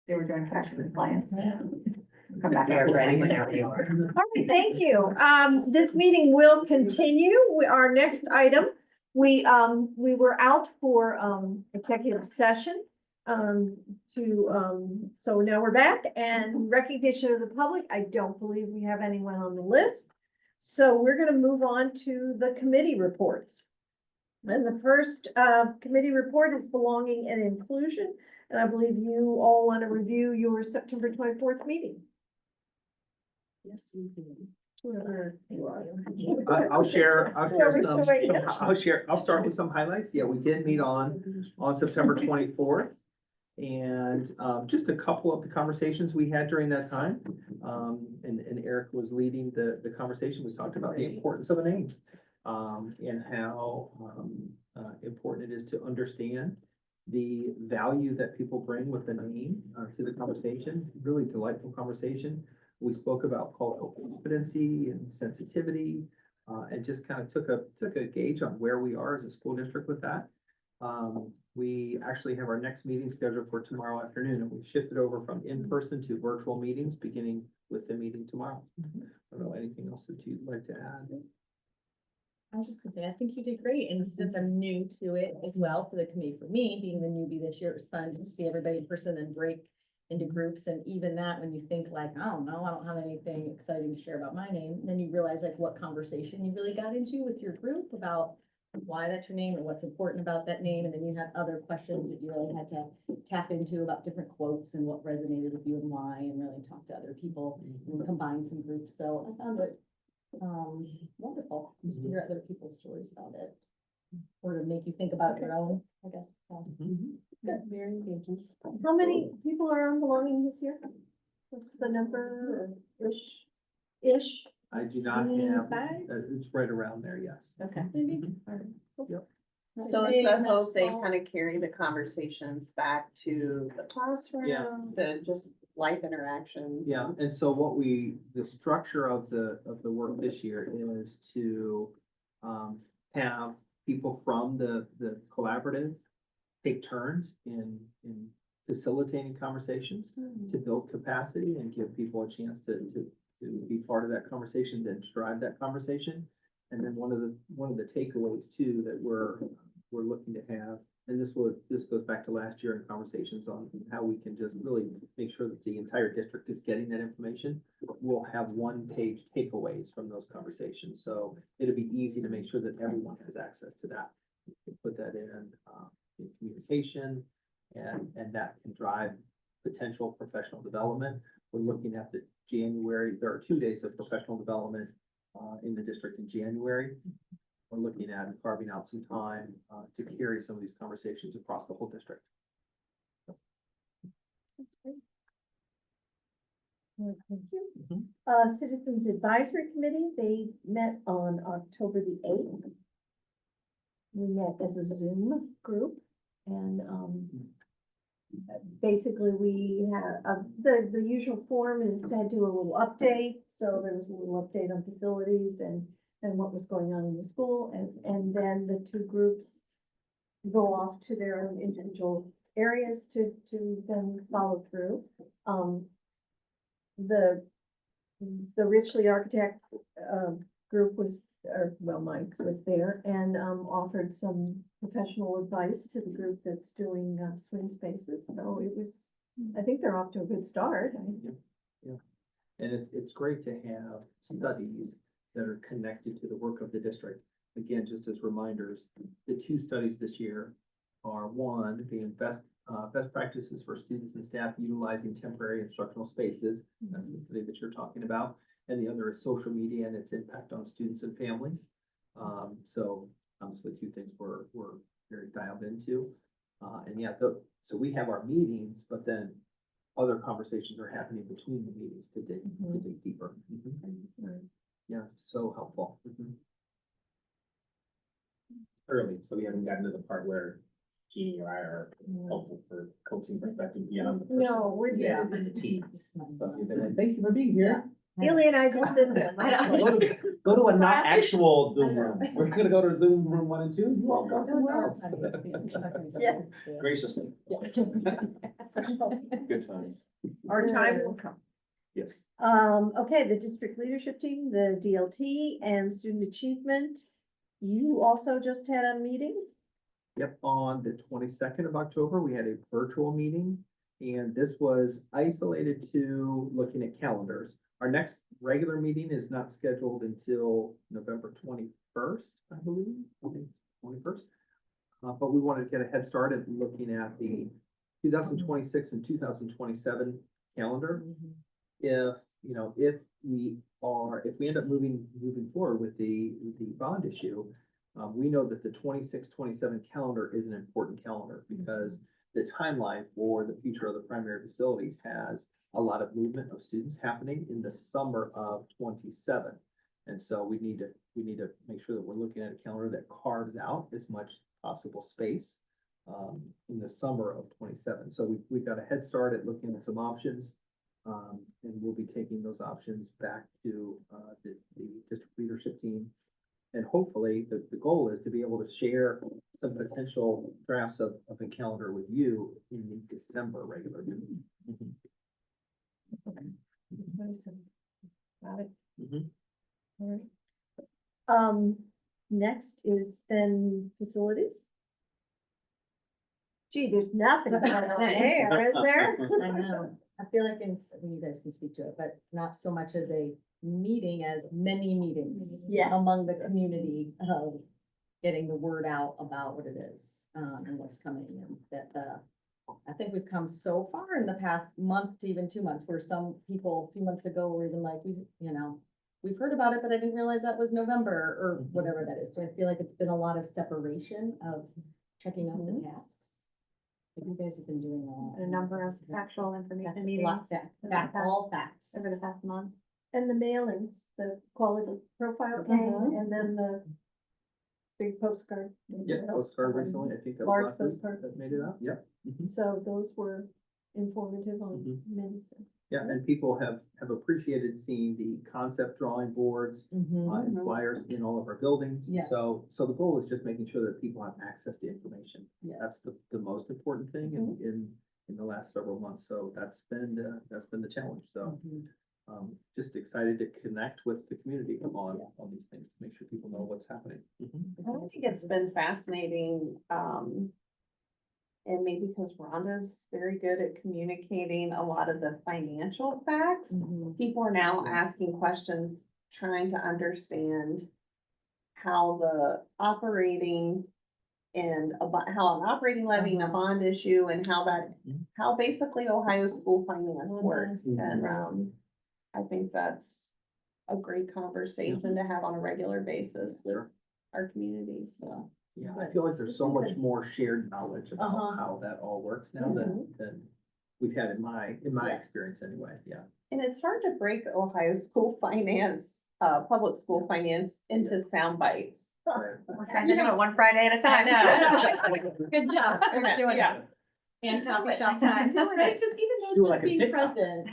They were doing cash compliance. Come back. They're ready whenever you are. All right, thank you. This meeting will continue. Our next item, we were out for, executive session. So now we're back and recognition of the public. I don't believe we have anyone on the list. So we're gonna move on to the committee reports. And the first, committee report is belonging and inclusion. And I believe you all want to review your September 24th meeting. Yes, we do. Whoever you are. I'll share So wait, yes. I'll start with some highlights. Yeah, we did meet on September 24th. And, just a couple of the conversations we had during that time. And Eric was leading the conversation. We talked about the importance of a name. And how, important it is to understand the value that people bring with the name, to the conversation. Really delightful conversation. We spoke about cultural competency and sensitivity, and just kind of took a gauge on where we are as a school district with that. We actually have our next meeting scheduled for tomorrow afternoon, and we've shifted over from in-person to virtual meetings, beginning with the meeting tomorrow. I don't know, anything else that you'd like to add? I was just gonna say, I think you did great, and since I'm new to it as well for the committee, for me, being the newbie this year, it was fun to see everybody in person and break into groups, and even that, when you think like, I don't know, I don't have anything exciting to share about my name, then you realize like what conversation you really got into with your group about why that's your name and what's important about that name, and then you had other questions that you really had to tap into about different quotes and what resonated with you and why, and really talk to other people and combine some groups, so I found it wonderful, just to hear other people's stories about it, or to make you think about your own, I guess. So, good, very engaging. How many people are on belonging this year? What's the number, ish? I do not have, 25? it's right around there, yes. Okay, maybe. Yep. So it's the hope they kind of carry the conversations back to the classroom, the just life interactions. Yeah, and so the structure of the work this year is to, have people from the collaborative take turns in facilitating conversations to build capacity and give people a chance to be part of that conversation, then drive that conversation. And then one of the takeaways too that we're looking to have, and this goes back to last year in conversations on how we can just really make sure that the entire district is getting that information. We'll have one-page takeaways from those conversations, so it'll be easy to make sure that everyone has access to that. Put that in communication, and that can drive potential professional development. We're looking at the January. There are 2 days of professional development in the district in January. We're looking at carving out some time to carry some of these conversations across the whole district. Thank you. Mhm. Citizens Advisory Committee, they met on October the 8th. We met as a Zoom group, and, basically we had, the usual form is to do a little update, so there was a little update on facilities and what was going on in the school, and then the two groups go off to their own individual areas to then follow through. The Richley Architect, group was, Mike was there and, offered some professional advice to the group that's doing, swing spaces, so it was, I think they're off to a good start. Yeah, and it's great to have studies that are connected to the work of the district. Again, just as reminders, the 2 studies this year are, one being best practices for students and staff utilizing temporary instructional spaces. That's the study that you're talking about. And the other is social media and its impact on students and families. So obviously 2 things we're very dialed into. And yeah, so we have our meetings, but then other conversations are happening between the meetings to dig deeper. Yeah, so helpful. Early, so we haven't gotten to the part where Jeannie or I are helpful for coaching perspective beyond the person. No, we're Yeah, doing. and the team. So you've been like, thank you for being here. Haley and I just did that. Go to a not actual Zoom room. We're gonna go to Zoom room 1 and 2. You all go somewhere else. Yeah. Graciously. Good times. Our time will come. Yes. Okay, the district leadership team, the DLT and student achievement. You also just had a meeting? Yep, on the 22nd of October, we had a virtual meeting, and this was isolated to looking at calendars. Our next regular meeting is not scheduled until November 21st, I believe, 21st. But we wanted to get a head start at looking at the 2026 and 2027 calendar. If, you know, if we end up moving forward with the bond issue, we know that the 26-27 calendar is an important calendar because the timeline for the future of the primary facilities has a lot of movement of students happening in the summer of 27. And so we need to make sure that we're looking at a calendar that carves out as much possible space in the summer of 27. So we've got a head start at looking at some options. And we'll be taking those options back to the district leadership team. And hopefully, the goal is to be able to share some potential drafts of a calendar with you in the December regular meeting. Got it. Mhm. All right. Next is then facilities. Gee, there's nothing going on there, is there? I know, I feel like you guys can speak to it, but not so much as a meeting as many meetings. Yes. Among the community of getting the word out about what it is, and what's coming, and that, I think we've come so far in the past month to even 2 months, where some people a few months ago were even like, we've heard about it, but I didn't realize that was November, or whatever that is, so I feel like it's been a lot of separation of checking out the tasks. Like you guys have been doing a lot. A number of factual information meetings. Lot fact, all facts. Over the past month. And the mailings, the quality profile came, and then the big postcard. Yeah, postcard recently, I think that was Large last week postcard. that made it up. Yep. Mhm. So those were informative on Mhm. many things. Yeah, and people have appreciated seeing the concept drawing boards and flyers in all of our buildings. Yeah. So the goal is just making sure that people have access to information. Yeah. That's the most important thing in the last several months. So that's been the challenge. So just excited to connect with the community on these things, to make sure people know what's happening. I think it's been fascinating, and maybe because Rhonda's very good at communicating a lot of the financial facts. People are now asking questions, trying to understand how the operating and how an operating levy and a bond issue and how basically Ohio school finance works. And, I think that's a great conversation to have on a regular basis with Sure. our community, so. Yeah, I feel like there's so much more shared knowledge about Uh-huh. how that all works now than we've had in my Yeah. experience anyway. Yeah. And it's hard to break Ohio school finance, public school finance into sound bites. We're trying to do it one Friday at a time. Good job. We're doing it. And coffee shop times. Right, just even Do those like just a being TikTok. present.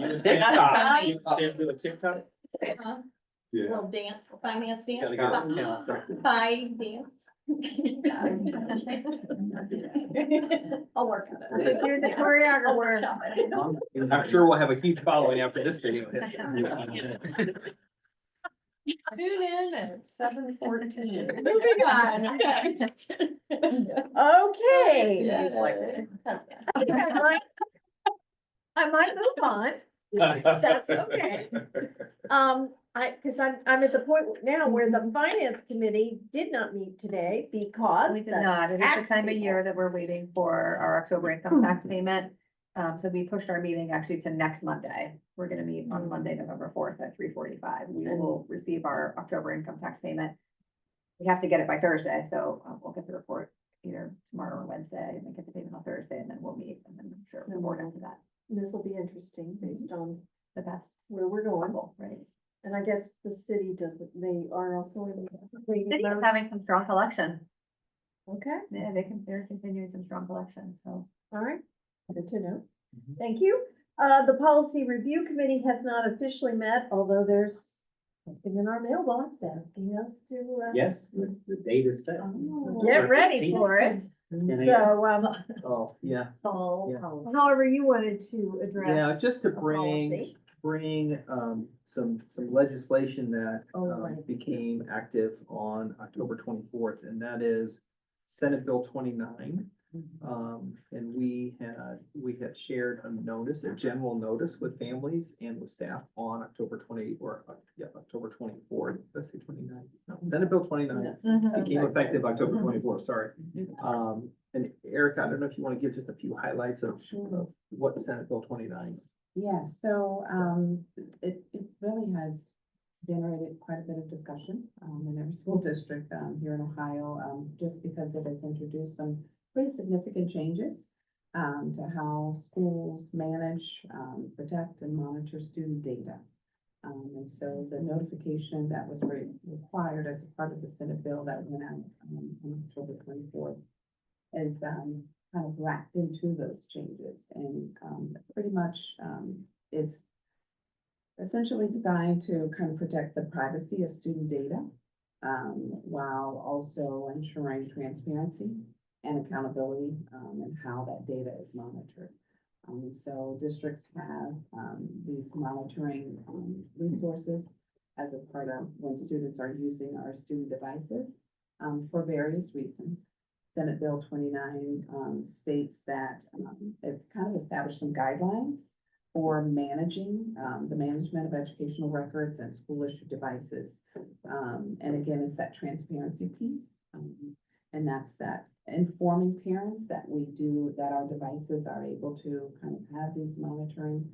You TikTok. didn't do a TikTok? Uh, Yeah. Little dance, finance dance. Gotta get it counted. Fi dance. I'll work on it. You're the choreographer. I'm sure we'll have a huge following after this video. Tune in at 7:14. Moving on, okay. Okay. It's like- I might move on. That's okay. Cause I'm at the point now where the finance committee did not meet today because. We did the not. It is the tax time of people- year that we're waiting for our October income tax payment. So we pushed our meeting actually to next Monday. We're gonna meet on Monday, November 4th at 3:45. We will receive our October income tax payment. We have to get it by Thursday, so we'll get the report either tomorrow or Wednesday, and then get the payment on Thursday, and then we'll meet, and then I'm sure we'll board after that. This will be interesting based on The best where we're going. level, right? And I guess the city doesn't, they are also in. City is having some strong collection. Okay, Yeah, they're continuing some strong collection, so. all right, good to know. Mhm. Thank you. The policy review committee has not officially met, although there's Something in our mailbox asking us to. Yes, the date is set. Oh. Get ready for it. 10 a.m. So, Oh, yeah. Fall Yeah. policy. however you wanted to address. Yeah, just to a policy. bring, some legislation that, Oh, right. became active on October 24th, and that is Senate Bill 29. And we had shared a notice, a general notice with families and with staff on October 24th, let's say 29th. No, Senate Bill 29 Mhm. became effective October 24th, sorry. And Erica, I don't know if you want to give just a few highlights of what Senate Bill 29 is. Yeah, so, it really has generated quite a bit of discussion, in every school district, here in Ohio, just because it has introduced some pretty significant changes, to how schools manage, protect and monitor student data. And so the notification that was required as a part of the Senate bill that went out, on October 24th is, kind of wrapped into those changes and, pretty much, it's essentially designed to kind of protect the privacy of student data, while also ensuring transparency and accountability, and how that data is monitored. So districts have, these monitoring, resources as a part of when students are using our student devices, for various reasons. Senate Bill 29 states that it's kind of established some guidelines for managing the management of educational records and school issued devices. And again, it's that transparency piece. And that's that informing parents that that our devices are able to kind of have these monitoring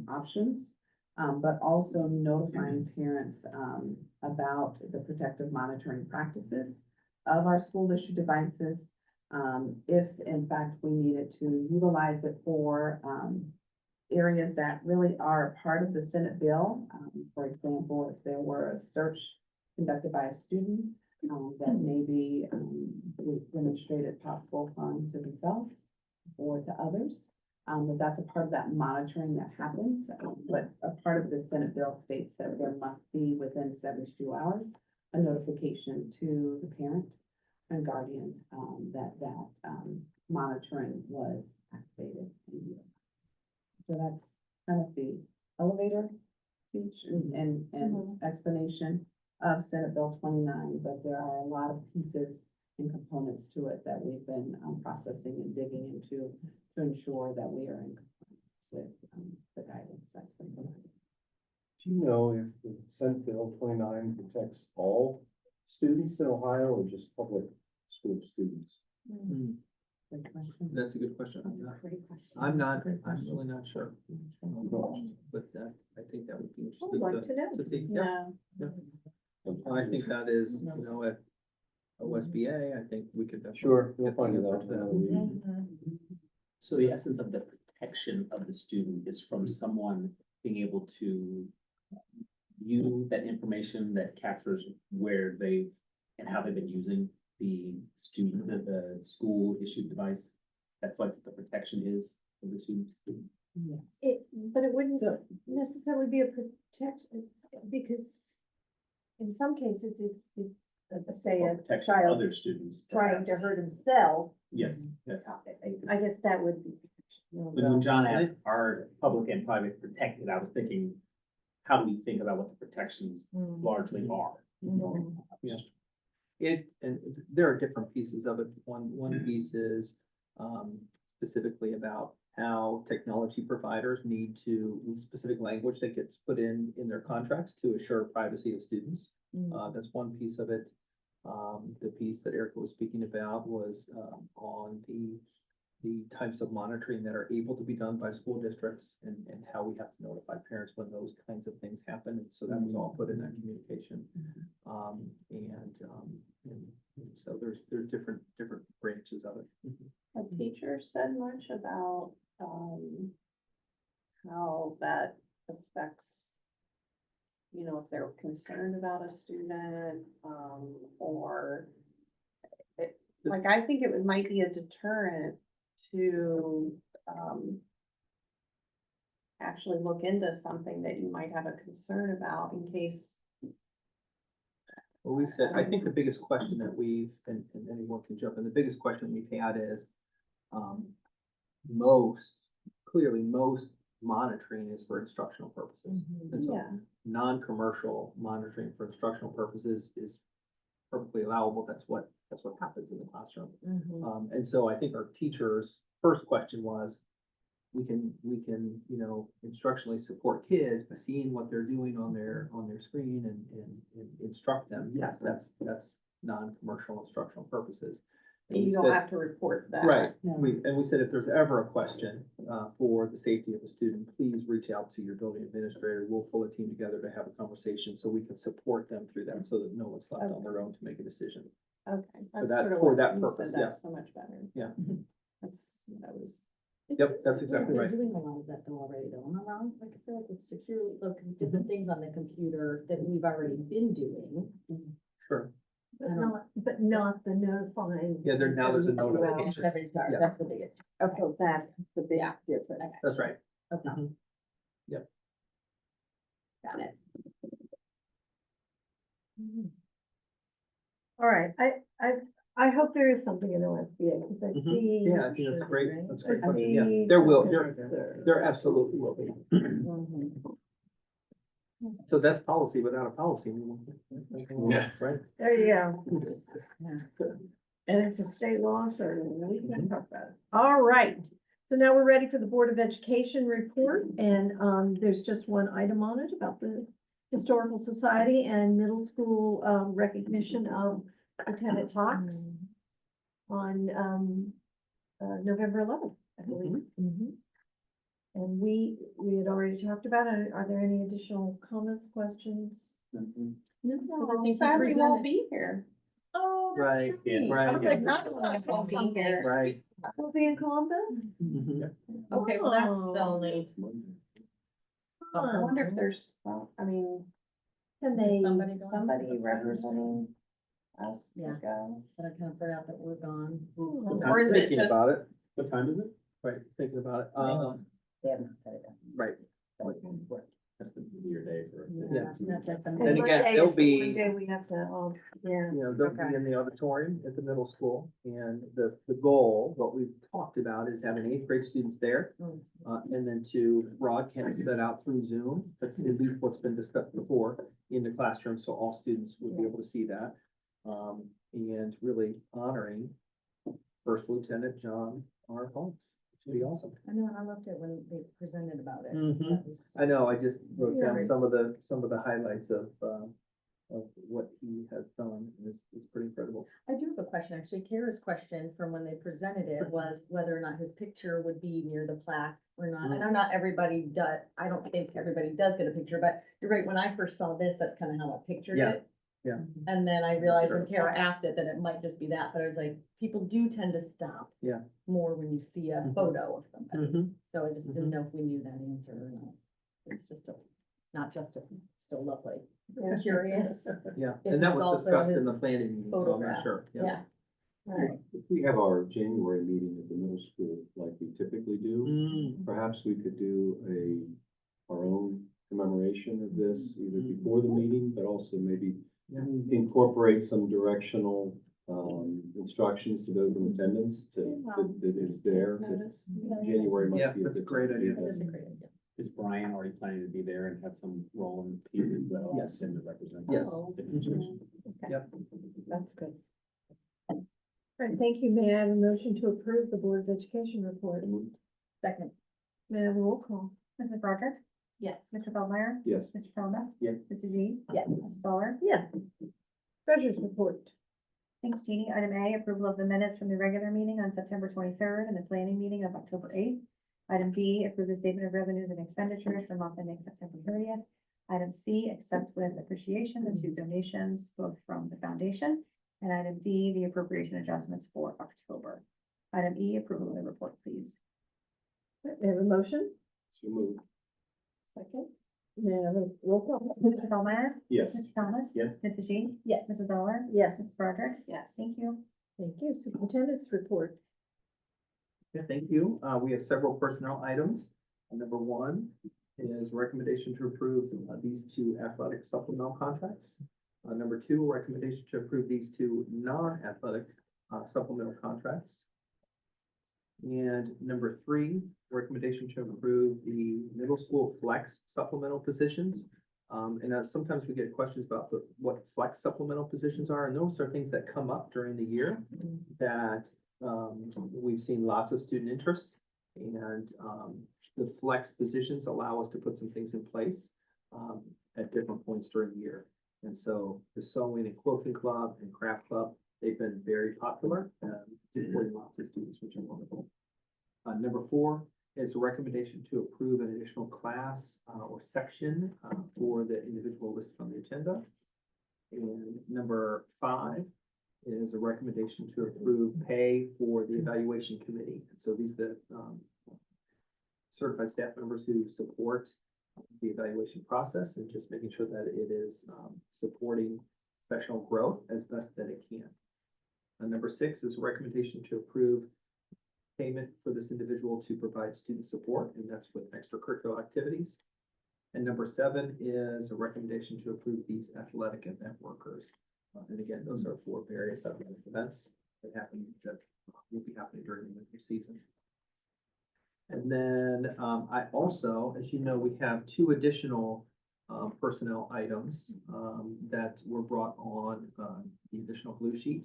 options. But also notifying parents about the protective monitoring practices of our school issued devices. If in fact we needed to utilize it for areas that really are a part of the Senate bill. For example, if there were a search conducted by a student that maybe demonstrated possible harm to themselves or to others, that's a part of that monitoring that happens. But a part of the Senate bill states that there must be within 72 hours a notification to the parent and guardian that monitoring was activated. So that's kind of the elevator speech and explanation of Senate Bill 29, but there are a lot of pieces and components to it that we've been processing and digging into to ensure that we are in compliance with the guidance that's been provided. Do you know if the Senate Bill 29 protects all students in Ohio or just public school students? Good question. That's a good question. Great question. I'm really not sure. But I think that would be I would like interesting to know. to see. Yeah, I think that is, at OSBA, I think we could definitely. Sure, you'll get the find it answer out. to that. So the essence of the protection of the student is from someone being able to view that information that captures where they and how they've been using the student, the school issued device. That's what the protection is for the students. But it wouldn't So- necessarily be a protection, because in some cases, it's, say, Or a protection of child other students. trying to perhaps. hurt himself. Yes, yes. I guess that would be. When John asked, are public and private protected, I was thinking, how do we think about what the protections largely are? Yeah. And there are different pieces of it. One piece is, specifically about how technology providers need to, specific language that gets put in their contracts to assure privacy of students. That's one piece of it. The piece that Erica was speaking about was, on the types of monitoring that are able to be done by school districts and how we have to notify parents when those kinds of things happen. And so that was all put in that communication. And so there's different branches of it. Have teachers said much about, how that affects, if they're concerned about a student, or like, I think it might be a deterrent to, actually look into something that you might have a concern about in case Well, we said, I think the biggest question that and anyone can jump in, the biggest question we've had is, clearly most monitoring is for instructional purposes. And so Yeah. non-commercial monitoring for instructional purposes is perfectly allowable. That's what happens in the classroom. And so I think our teachers' first question was, we can, instructionally support kids by seeing what they're doing on their screen and instruct them. Yes, that's non-commercial instructional purposes. And You we don't said- have to report that. Right, Yeah. we said if there's ever a question, for the safety of a student, please reach out to your building administrator. We'll pull a team together to have a conversation so we can support them through that, so that no one's left on their own to make a decision. Okay. For that's that- sort of for what that you purpose, said yeah. that So much better. Yeah. That's, that was. Yep, that's exactly They're right. doing a lot of that though already though, am I wrong? Like I feel like it's secure, like different things on the computer that we've already been doing. Sure. But not the notifying. Yeah, now there's a 72 hours. notification. Yeah. That's the biggest. Okay, that's the big difference. That's right. Okay. Mhm. Got it. All right, I hope there is something in OSBA, because I Mhm. see. Yeah, I think that's great. That's a I great question. Yeah, see there will, something there absolutely will be. So that's policy without a policy. Yeah. Right? There you go. And it's a state law, so we can talk about it. All right, so now we're ready for the Board of Education report, and there's just one item on it about the Historical Society and middle school recognition of Lieutenant Fox on November 11th, I believe. And we had already talked about it. Are there any additional comments, questions? I think Sadly, you won't presented. be here. Oh, that's Right, right. right. I was like, not Won't be here. Right. Will be in Columbus? Mhm. Okay, well, that's Oh. the only. I wonder if there's, I mean, Can they? somebody representing us Yeah. to go. But I kind of forgot that we're gone. Or is it Thinking just, about it, What time is it? right, thinking about it, They haven't said it. right. That's the easier day for. Yeah. That's like the And Then again, Monday they'll is the be- one day we have to, yeah. They'll be Okay. in the auditorium at the middle school, and the goal, what we've talked about is having eighth grade students there, and then to broadcast that out through Zoom. That's at least what's been discussed before in the classroom, so all students would be able to see that. And really honoring First Lieutenant John R. Fox, which would be awesome. I know, I loved it when they presented about it. Mhm. That was- I know, I just wrote down Yeah. some of the highlights of what he has done, and it's pretty incredible. I do have a question, actually. Kara's question from when they presented it was whether or not his picture would be near the plaque or not. I know not everybody does, I don't think everybody does get a picture, but you're right, when I first saw this, that's kind of how I pictured Yeah, it. yeah. And then I realized when Sure. Kara asked it, that it might just be that, but I was like, people do tend to stop. Yeah. More when you see a Mhm. photo of somebody, Mhm. so I just didn't know if we knew that answer or not. It's just not just still lovely, Yeah. curious. Yeah, If and that it's was also discussed in his the planning meeting, so I'm photograph. not sure. Yeah. Right. If we have our January meeting at the middle school like we typically do, Mm, perhaps we could do our own commemoration of this, either before the meeting, but also maybe yeah. incorporate some directional, instructions to those in attendance that is there. January Yeah, might be a that's a good great time to do idea. that. That's a great idea. Is Brian already planning to be there and have some role in pieces that allows Yes. him to represent? Yes. Oh, different schools? Yep. That's good. All right, thank you. May I have a motion to approve the Board of Education report? Second. May I have a roll call? Mrs. Broderick? Yes. Mr. Feldmeyer? Yes. Mr. Thomas? Yes. Mr. G? Yes. Mrs. Dollar? Yes. Treasurer's report. Thanks, Jeannie. Item A, approval of the minutes from the regular meeting on September 23rd and the planning meeting of October 8th. Item B, approve the statement of revenues and expenditures for month ending September 30th. Item C, accept with appreciation the two donations, both from the foundation. And item D, the appropriation adjustments for October. Item E, approval of the report, please. May I have a motion? So moved. Second. May I have a roll call? Mr. Feldmeyer? Yes. Mr. Thomas? Yes. Mrs. G? Yes. Mrs. Dollar? Yes. Mrs. Broderick? Yes. Thank you. Thank you. Superintendent's report. Yeah, thank you. We have several personnel items. Number one is recommendation to approve these two athletic supplemental contracts. Number two, recommendation to approve these two non-athletic supplemental contracts. And number three, recommendation to approve the middle school flex supplemental positions. Sometimes we get questions about what flex supplemental positions are, and those are things that come up during the year that we've seen lots of student interest. And the flex positions allow us to put some things in place at different points during the year. And so the sewing and quilting club and craft club, they've been very popular, supporting lots of students, which is wonderful. Number four is a recommendation to approve an additional class or section for the individual listed on the agenda. And number five is a recommendation to approve pay for the evaluation committee. So these are the certified staff members who support the evaluation process and just making sure that it is supporting professional growth as best that it can. Number six is a recommendation to approve payment for this individual to provide student support, and that's with extracurricular activities. And number seven is a recommendation to approve these athletic event workers. And again, those are for various athletic events that will be happening during the winter season. And then I also, as you know, we have two additional personnel items that were brought on the additional blue sheet.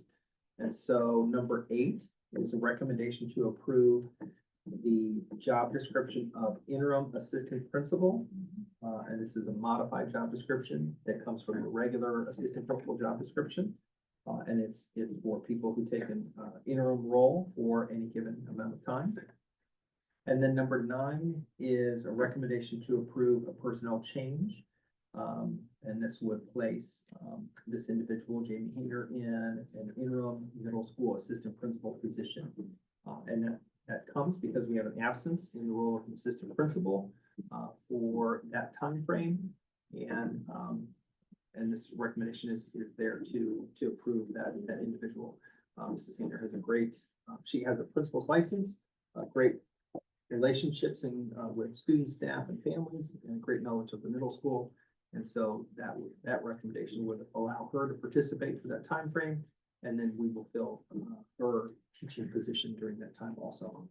And so number 8 is a recommendation to approve the job description of interim assistant principal. And this is a modified job description that comes from the regular assistant principal job description. And it's for people who take an interim role for any given amount of time. And then number 9 is a recommendation to approve a personnel change. And this would place this individual, Jamie Hayner, in an interim middle school assistant principal position. And that comes because we have an absence in the role of an assistant principal for that time frame. And this recommendation is there to approve that individual. Mrs. Hayner has a great, she has a principal's license, great relationships with students, staff, and families, and great knowledge of the middle school. And so that recommendation would allow her to participate for that time frame, and then we will fill her teaching position during that time also.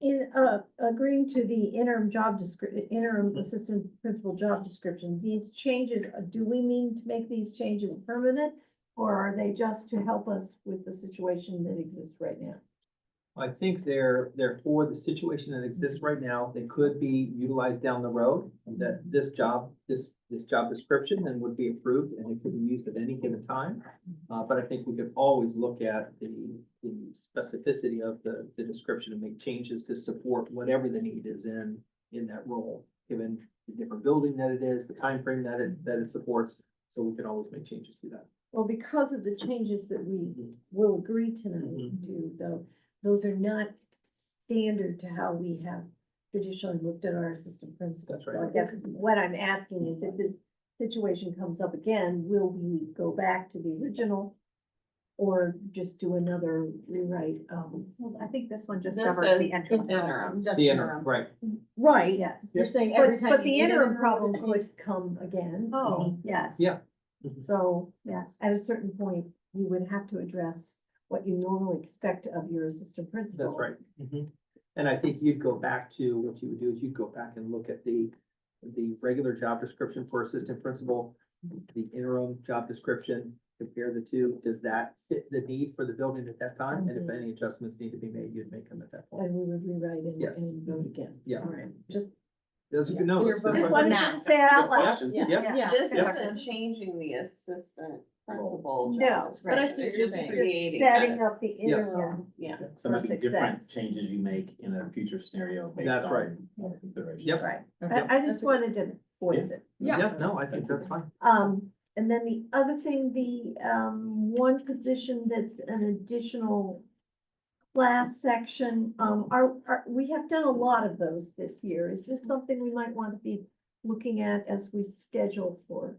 In agreeing to the interim interim assistant principal job description, these changes, do we mean to make these changes permanent? Or are they just to help us with the situation that exists right now? I think they're for the situation that exists right now. They could be utilized down the road, that this job description then would be approved and it could be used at any given time. But I think we could always look at the specificity of the description and make changes to support whatever the need is in that role, given the different building that it is, the time frame that it supports. So we can always make changes to that. Well, because of the changes that we will agree tonight to, though, those are not standard to how we have traditionally looked at our assistant principals. That's right. So I guess what I'm asking is if this situation comes up again, will we go back to the original? Or just do another rewrite? Well, I think this one just This covers is the interim. interim. Just The interim, right. Right, Yes. You're saying every but, time. but the you get interim an problem change- could come again. Oh, yes. Yeah. So Yes. at a certain point, you would have to address what you normally expect of your assistant principal. That's right. And I think you'd go back to, what you would do is you'd go back and look at the regular job description for assistant principal, the interim job description, compare the two. Does that fit the need for the building at that time? And if any adjustments need to be made, you'd make them at that point. And we would rewrite it Yes. and vote again. Yeah. All right, just Those are Yeah, good so notes. you're Good voting just question. wanted you to say it out loud. Question. Yeah. Yep. Yeah. This Yeah. isn't changing the assistant principal. No, job but I description. see what It's you're just saying. creating Setting a- up the interim. Yeah. So For it might be different success. changes you make in a future scenario based That's on right. consideration. Yep. Right, Okay. I just wanted to voice it. Yeah, no, I think that's fine. And then the other thing, the, one position that's an additional class section, we have done a lot of those this year. Is this something we might want to be looking at as we schedule for,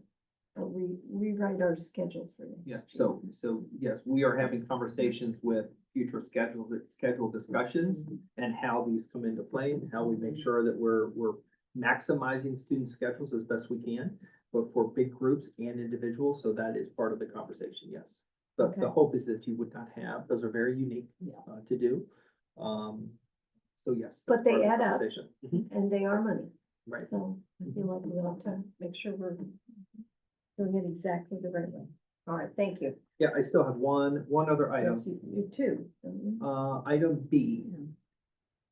rewrite our schedule for next Yeah, year? so yes, we are having conversations with future scheduled discussions and how these come into play and how we make sure that we're maximizing student schedules as best we can. but for big groups and individuals, so that is part of the conversation, yes. But the Okay. hope is that you would not have, those are very unique, Yeah. to do. So yes. But that's they part of the add up. conversation. Mhm, And they are money, right. so I feel like we have to make sure we're doing it exactly the right way. All right, thank you. Yeah, I still have one other item, Yes, you too. item B.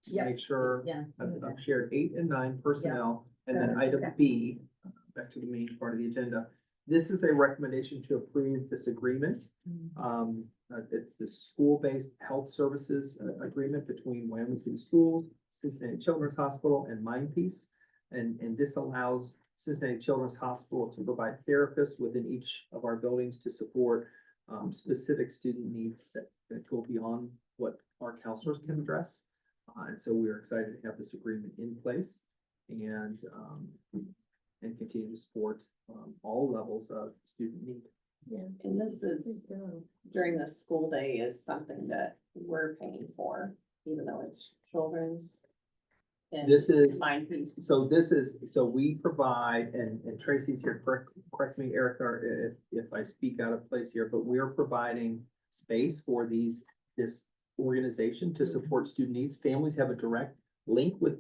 Yep. Make sure Yeah. I've shared 8 and 9 personnel, and then Got it, item okay. B, back to the main part of the agenda. This is a recommendation to approve this agreement. It's the school-based health services agreement between Wyoming City Schools, Cincinnati Children's Hospital, and Mindpeace. And this allows Cincinnati Children's Hospital to provide therapists within each of our buildings to support specific student needs that go beyond what our counselors can address. And so we are excited to have this agreement in place and continue to support all levels of student need. And this is during the school day is something that we're paying for, even though it's children's. And This is- Mindpeace. So we provide, and Tracy's here, correct me, Erica, if I speak out of place here, but we're providing space for this organization to support student needs. Families have a direct link with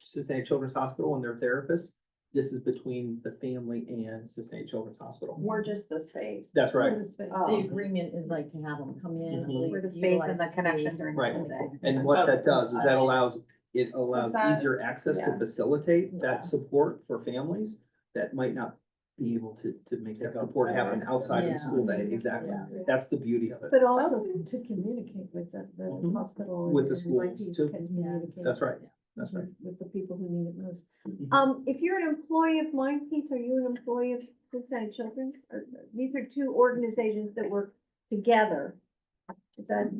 Cincinnati Children's Hospital and their therapists. This is between the family and Cincinnati Children's Hospital. We're just the space. That's right. The Oh, agreement is like to have them come in. Mhm. For the space utilize and the connection space. during Right. the day. And what that does is that allows that- easier access to yeah. facilitate Yeah. that support for families that might not be able to make that support happen outside of the school day. Exactly. Yeah. That's the beauty of it. But also to communicate with the Mhm. hospital. With the and schools, Mindpeace too. can Yeah. communicate That's right. That's right. with the people who need it most. Mhm. If you're an employee of Mindpeace, are you an employee of Cincinnati Children's? These are two organizations that work together. Is that?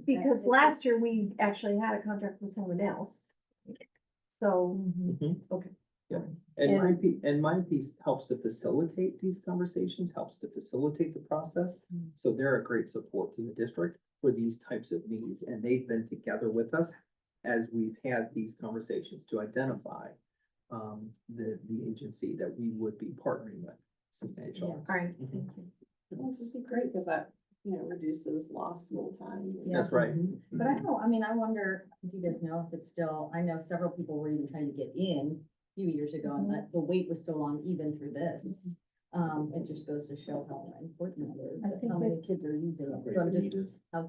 Because last year we actually had a contract with someone else. So, Mhm. okay. Yeah, And- and Mindpeace helps to facilitate these conversations, helps to facilitate the process. So they're a great support to the district for these types of needs, and they've been together with us as we've had these conversations to identify the agency that we would be partnering with, Cincinnati Children's. All right, Mhm. thank you. Well, this is great because that, reduces lost school time. Yeah. That's right. But I don't, I mean, I wonder, do you guys know if it's still, I know several people were even trying to get in a few years ago and that the wait was so long even through this. It just goes to show how important it is, I that think how many kids are using it. So I'm just, how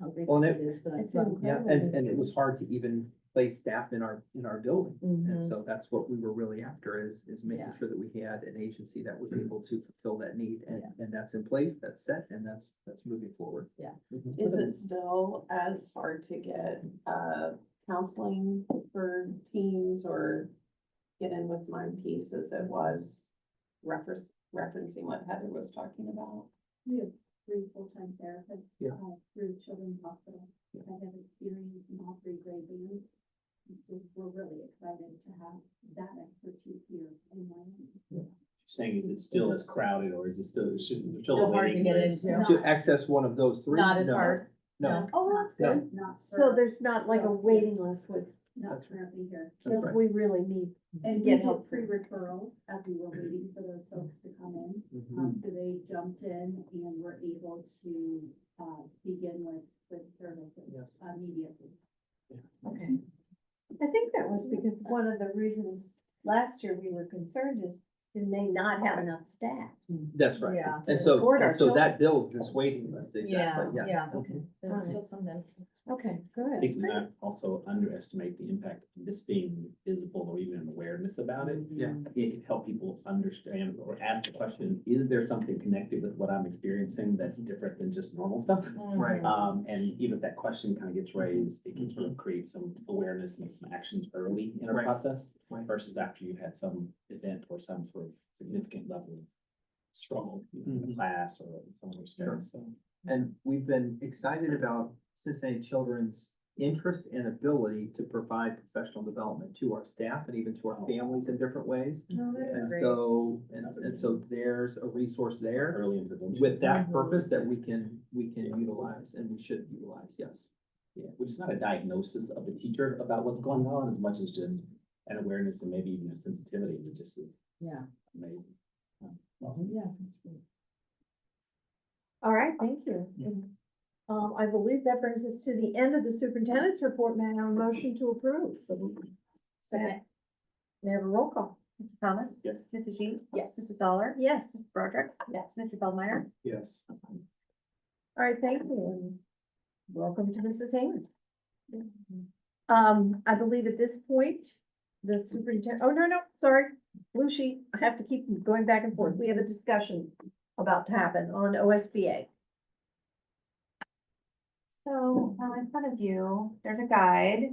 great Well, and it is for that. It's So- Yeah, and it was hard to even place staff in our building. And Mhm. so that's what we were really after is making Yeah. sure that we had an agency that was able to fulfill that need. And that's in place, that's set, and that's moving forward. Yeah. Mhm. Is it still as hard to get, counseling for teens or get in with Mindpeace as it was referencing what Heather was talking about? We have 3 full-time therapists. Yeah. Through Children's Hospital. I have experience in all 3 grade bands. And so we're really excited to have that expertise here in Wyoming. Saying it's still as crowded, or is it still, is there still a Still hard to waiting get list? into. To access one of those three? Not as No. hard. No, Oh, that's No. good. Not So for, there's not like a waiting list with, not That's right. currently here. That's kids right. we really need. And we Get did help. pre-referral as we were waiting for those folks to come in. Mhm. So they jumped in and were able to, begin with services Yes. immediately. Okay. I think that was because one of the reasons last year we were concerned is, did they not have enough staff? That's right. Yeah. And so, Support our that builds this waiting list, Yeah, exactly, yes. yeah. Okay. There's still something. Okay, I good. think we not also underestimate the impact of this being visible or even an awareness about it. Yeah. It can help people understand or ask the question, is there something connected with what I'm experiencing that's different than just normal stuff? Right. And even if that question kind of gets raised, it can sort of create some awareness and some actions early in a Right. process Right. versus after you've had some event or some sort of significant level of struggle in Mhm. the class or in some respect, so. And we've been excited about Cincinnati Children's interest and ability to provide professional development to our staff and even to our families in different ways. And Great. so, and so there's a resource there Early intervention. with that Mhm. purpose that we can utilize and we should utilize, yes. Yeah, which is not a diagnosis of the teacher about what's going on as much as just and awareness and maybe even a sensitivity, which just is Yeah. amazing. Yeah. That's great. All right, thank you. I believe that brings us to the end of the superintendent's report. May I have a motion to approve? Second. May I have a roll call? Mr. Thomas? Yes. Mrs. Sheets? Yes. Mrs. Dollar? Yes. Mrs. Broderick? Yes. Mr. Feldmeyer? Yes. All right, thank you. And welcome to Mrs. Hammond. I believe at this point, the superintendent, oh, no, sorry, blue sheet, I have to keep going back and forth. We have a discussion about to happen on OSBA. So, in front of you, there's a guide,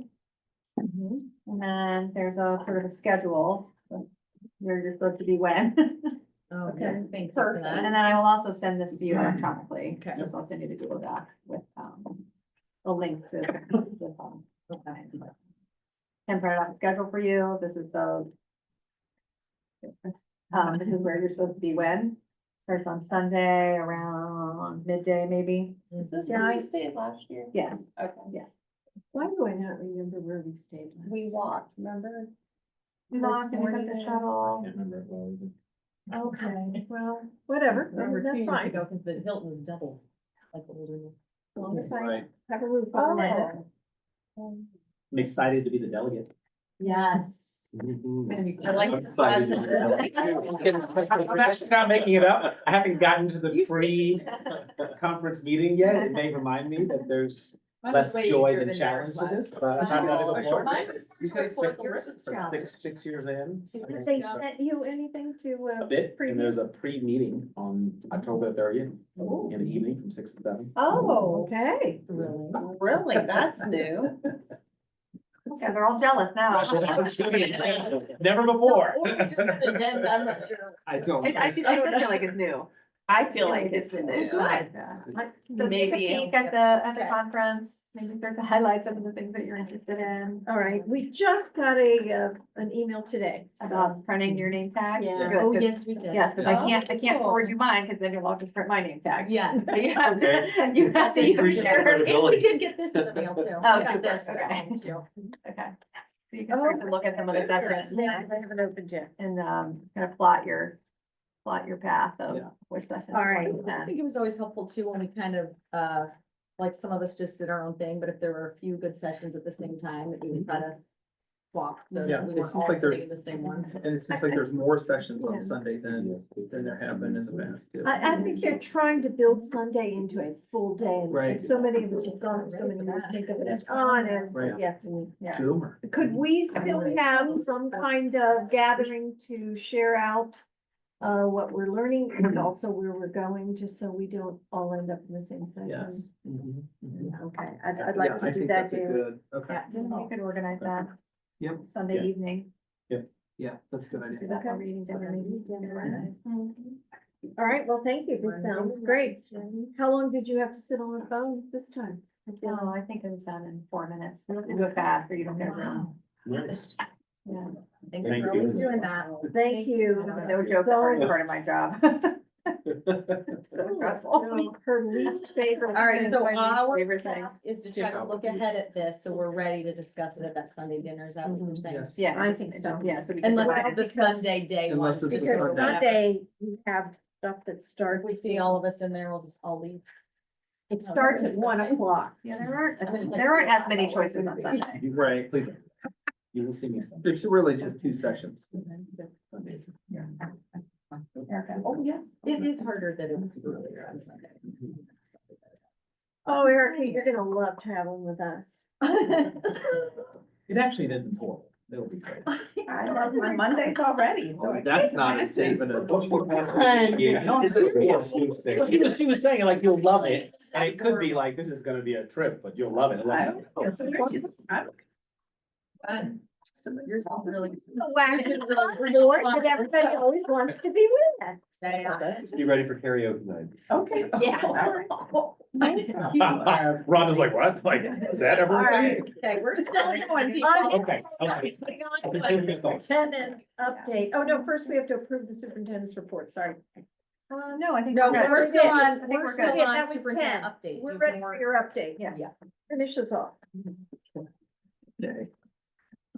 and then there's a sort of a schedule. Where you're supposed to be when. Oh, Okay. yes, thank you for And that. then I will also send this to you electronically. Okay. Just I'll send you the Google Doc with, a link to, Okay. and print out the schedule for you. This is the, this is where you're supposed to be when. Starts on Sunday around midday, maybe. Is this Yeah, where I- we stayed last year? Yes. Okay. Why do I not remember where we stayed last? We walked, remember? We First walked and we took morning the there. I shuttle. can't remember it well either. Okay, well, whatever, Remember that's 2 years fine. ago, because the Hilton was doubled, like older. As long as I Right. have a roof over my head. Oh. I'm excited to be the delegate. Yes. I like I'm excited to hear I'm actually not making it up. I haven't gotten to the pre-conference meeting yet. It may remind me that there's less joy than challenge to this, but I'm happy to look forward. Mine was You guys think yours was challenge. six years in. Did they sent you anything to, A bit, preview? and there's a pre-meeting on October 30th in the evening from 6 to 7. Oh, Okay. Really? really? That's new. Yeah, they're all jealous now. Special opportunity. Never before. Or we just didn't attend, I'm not sure. I don't. I still feel like it's new. I feel like it's new. Good. Yeah. So take a Maybe. peek at the Okay. conference, maybe start to highlight some of the things that you're interested in. All right, we just got an email today, so. About printing your name tag. Yeah. Good, Oh, 'cause- yes, we did. Yes, because I can't forward you mine, because then you'll all just print my name tag. Yeah. So you have to, you have to. Increases share. the And we did get this in the mail too. Oh, We got super, this okay. at home, too. Okay. So you can start to look at some of the sessions Yeah, I haven't opened yet. and, kind of plot your path of Yeah. which sessions. All right. you want to I attend. think it was always helpful too, when we kind of, like some of us just did our own thing, but if there were a few good sessions at the same time, that we would try to swap, so Yeah, that we it weren't seems all like there's- sitting in the same one. And it seems like there's more sessions Yeah. on Sunday than there have been in the past too. I think they're trying to build Sunday into a full day. and Right. So many of us have gone, so many of us think of it as on as Right. the afternoon. Yeah. Boomer. Could we still have some kind of gathering to share out what we're learning and also where we're going, just so we don't all end up in the same session? Yes. Mhm, mhm. Okay, I'd Yeah, like I to do think that that's a too. good, okay, Yeah, we could organize that yep, Sunday Yeah. evening. yeah, that's a good Do idea. that while Okay. reading dinner, maybe. All right, well, thank you. This sounds great. How long did you have to sit on the phone this time? Oh, I think it was done in 4 minutes. We have to do it fast or you don't get a room. Nice. Yeah. Thanks Thank for always you. doing that. Thank you. No joke, the hardest part of my job. So stressful. Her least favorite. All right, thing. so my least our favorite thing. task is to try to look ahead at this, so we're ready to discuss it at that Sunday dinner, is that what you're saying? Yes. Yeah. I think so. Yeah, so we can. Unless divide it's it. the Sunday day one. Unless it's the Because Sunday. Sunday, we have stuff that If starts, we see all of us in there, we'll just all leave. it starts at 1 o'clock. Yeah, there aren't as many choices on Sunday. Right, Please. You will see me. there's really just 2 sessions. Oh, yes. It is harder that it's earlier on Sunday. Oh, Erica, you're gonna love traveling with us. It actually isn't horrible. It'll be great. I love my Mondays already, so. That's not a statement of. Yeah, no, I'm serious. She was saying like, you'll love it, and it could be like, this is gonna be a trip, but you'll love it. You're so really. The wagon board that everybody always wants to be with us. Be ready for karaoke night. Okay. Yeah. Rhonda's like, what? Like, is that ever? All right. Okay, we're still going. people. Okay, okay. Superintendent's update. Oh, no, first we have to approve the superintendent's report, sorry. No, I think. No, good. we're still on, I think we're we're still good. That on was superintendent 10. update. We're Do ready more- for your update. Yes. Finish this off. Okay.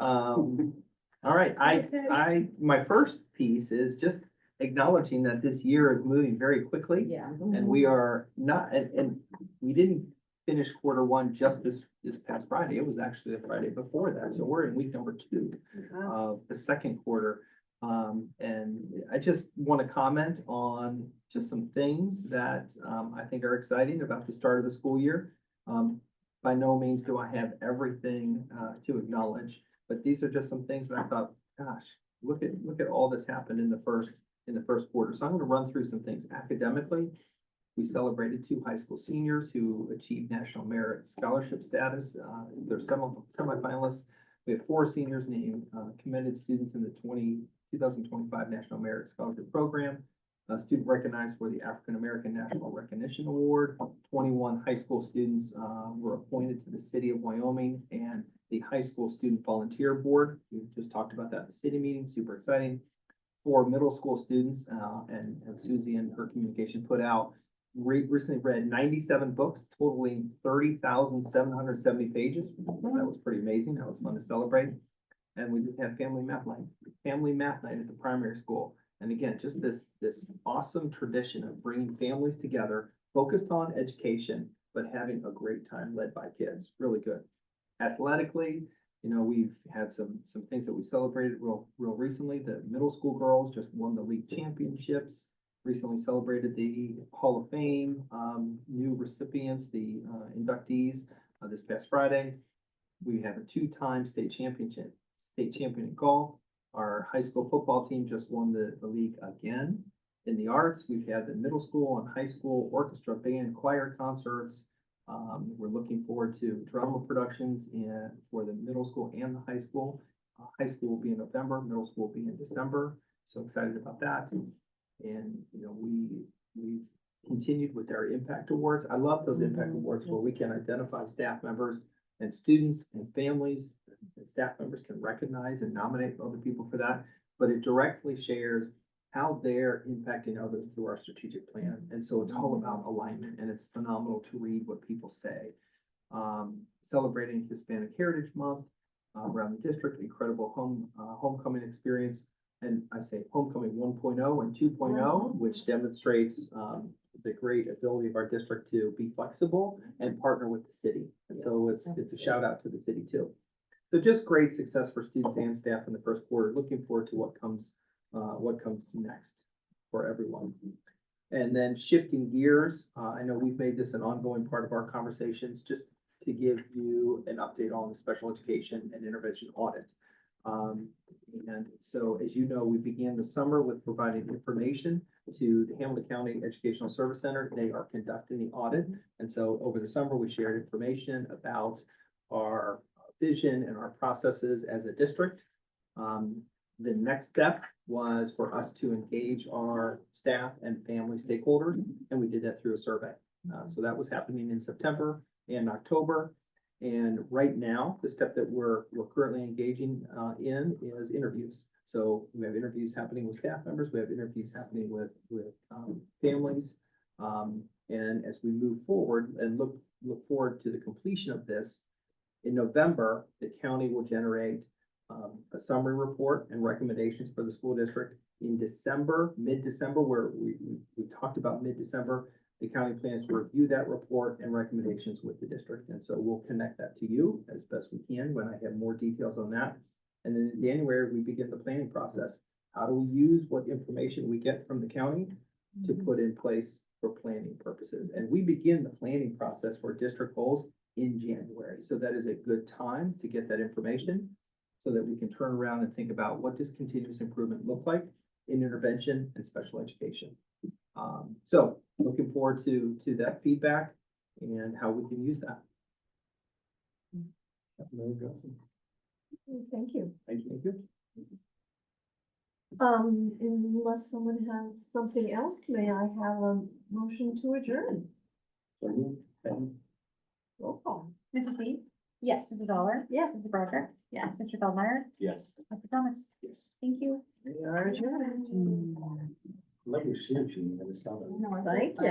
All All right, my first piece is just acknowledging that this year is moving very quickly. Yeah. And we are not, and we didn't finish Q1 just this past Friday. It was actually the Friday before that. So we're in week number 2 of the second quarter. And I just want to comment on just some things that, I think are exciting about the start of the school year. By no means do I have everything, to acknowledge, but these are just some things that I thought, gosh, look at all that's happened in the first quarter. So I'm going to run through some things academically. We celebrated 2 high school seniors who achieved National Merit Scholarship status. They're semifinalists. We have 4 seniors named commended students in the 2025 National Merit Scholarship Program. A student recognized for the African American National Recognition Award. 21 high school students were appointed to the City of Wyoming and the High School Student Volunteer Board. We just talked about that in the city meeting, super exciting. 4 middle school students, and Susie and her communication put out, recently read 97 books, totaling 30,770 pages. That was pretty amazing. That was fun to celebrate. And we just had family math night at the primary school. And again, just this awesome tradition of bringing families together, focused on education, but having a great time led by kids. Really good. Athletically, we've had some things that we celebrated real recently. The middle school girls just won the league championships. Recently celebrated the Hall of Fame, new recipients, the inductees, this past Friday. We have a 2-time state champion in golf. Our high school football team just won the league again. In the arts, we've had the middle school and high school orchestra, band, choir concerts. We're looking forward to drama productions for the middle school and the high school. High school will be in November, middle school will be in December. So excited about that. And, we've continued with our impact awards. I love those impact awards where we can identify staff members and students and families. And staff members can recognize and nominate other people for that, but it directly shares how they're impacting others through our strategic plan. And so it's all about alignment, and it's phenomenal to read what people say. Celebrating Hispanic Heritage Month around the district, incredible homecoming experience. And I say homecoming 1.0 and 2.0, which demonstrates the great ability of our district to be flexible and partner with the city. And so it's a shout out to the city too. So just great success for students and staff in the first quarter. Looking forward to what comes next for everyone. And then shifting gears, I know we've made this an ongoing part of our conversations, just to give you an update on the special education and intervention audit. And so, as you know, we began the summer with providing information to the Hamilton County Educational Service Center. They are conducting the audit. And so over the summer, we shared information about our vision and our processes as a district. The next step was for us to engage our staff and family stakeholders, and we did that through a survey. So that was happening in September and October. And right now, the step that we're currently engaging in is interviews. So we have interviews happening with staff members, we have interviews happening with families. And as we move forward and look forward to the completion of this, in November, the county will generate a summary report and recommendations for the school district. In December, mid-December, where we talked about mid-December, the county plans to review that report and recommendations with the district. And so we'll connect that to you as best we can when I have more details on that. And then in January, we begin the planning process. How do we use what information we get from the county to put in place for planning purposes? And we begin the planning process for district goals in January. So that is a good time to get that information so that we can turn around and think about what does continuous improvement look like in intervention and special education. So looking forward to that feedback and how we can use that. Thank you. Thank you. Unless someone has something else, may I have a motion to adjourn? Roll call. Mrs. Lee? Yes. Mrs. Dollar? Yes. Mrs. Broderick? Yes. Mr. Feldmeyer? Yes. Dr. Thomas? Yes. Thank you. We are adjourned. Love your shoe, Jean. I just saw that. No, Thank you.